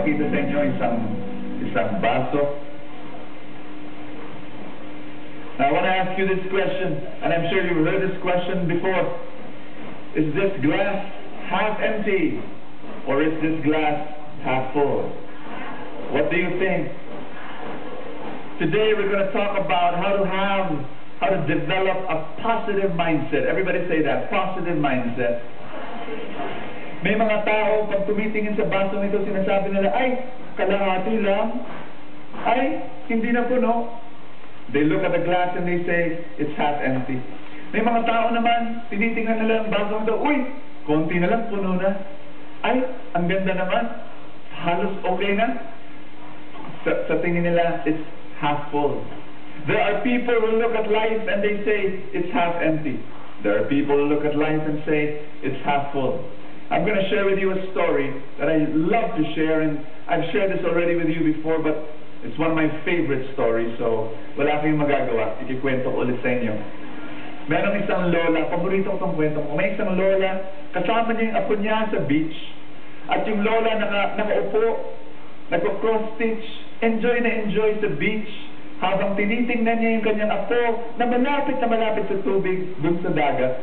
ipakita sa inyo isang baso. Now, I want to ask you this question, and I'm sure you've heard this question before. Is this glass half empty, or is this glass half full? What do you think? Today, we're going to talk about how to develop a positive mindset. Everybody say that, positive mindset. May mga tao, pag tumitingin sa baso nito, sinasabi nila, ay, kalahati lang. Ay, hindi na puno. They look at the glass and they say, it's half empty. May mga tao naman, tinitingnan nila ang baso nito, uy, konti na lang, puno na. Ay, ang ganda naman. Halos okay na. Sa tingin nila, it's half full. There are people who look at life and they say, it's half empty. There are people who look at life and say, it's half full. I'm going to share with you a story that I love to share, and I've shared this already with you before, but it's one of my favorite stories, so wala kayong magagawa. Ikikwento ko ulit sa inyo. Merong isang lola, paborito ko itong kwento ko. May isang lola, kasama niya yung apo niya sa beach, at yung lola nakaupo, nagko-cross-stitch, enjoy na enjoy sa beach, habang tinitingnan niya yung kanyang apo na malapit sa tubig, dun sa dagat.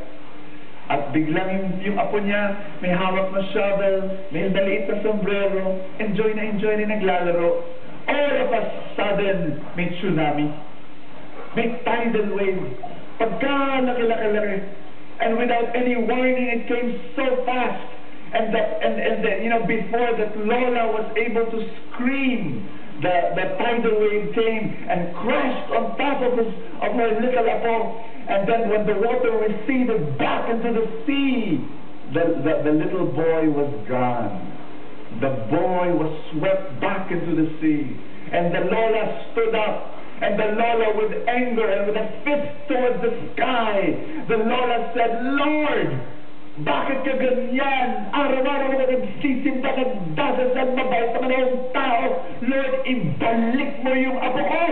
At biglang yung apo niya, may hawak na shovel, may maliit na sombrero, enjoy na naglalaro. All of a sudden, may tsunami. May tidal wave. Pagka laki. And without any warning, it came so fast. And before that Lola was able to scream, the tidal wave came and crashed on top of her little apo. And then when the water receded back into the sea, the little boy was gone. The boy was swept back into the sea. And the Lola stood up. And the Lola, with anger and with a fist towards the sky, the Lola said, Lord, bakit ka ganyan? Araw-araw na nagsisimba, nagdadasal, mabait naman ang tao. Lord, ibalik mo yung apo ko.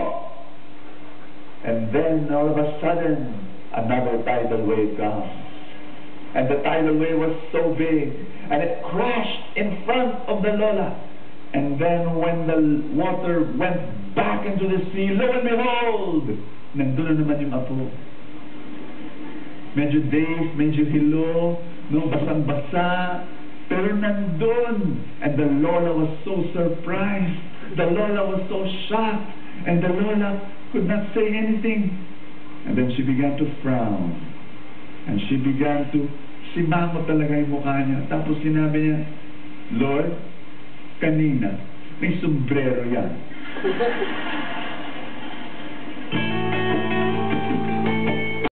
And then, all of a sudden, another tidal wave comes. And the tidal wave was so big, and it crashed in front of the Lola. And then when the water went back into the sea, lo and behold, nandun na naman yung apo. Medyo dazed, medyo hilo, basang-basa, pero nandun. And the Lola was so surprised. The Lola was so shocked. And the Lola could not say anything. And then she began to frown. And she began to simangot talaga yung mukha niya. Tapos sinabi niya, Lord, kanina, may sombrero yan.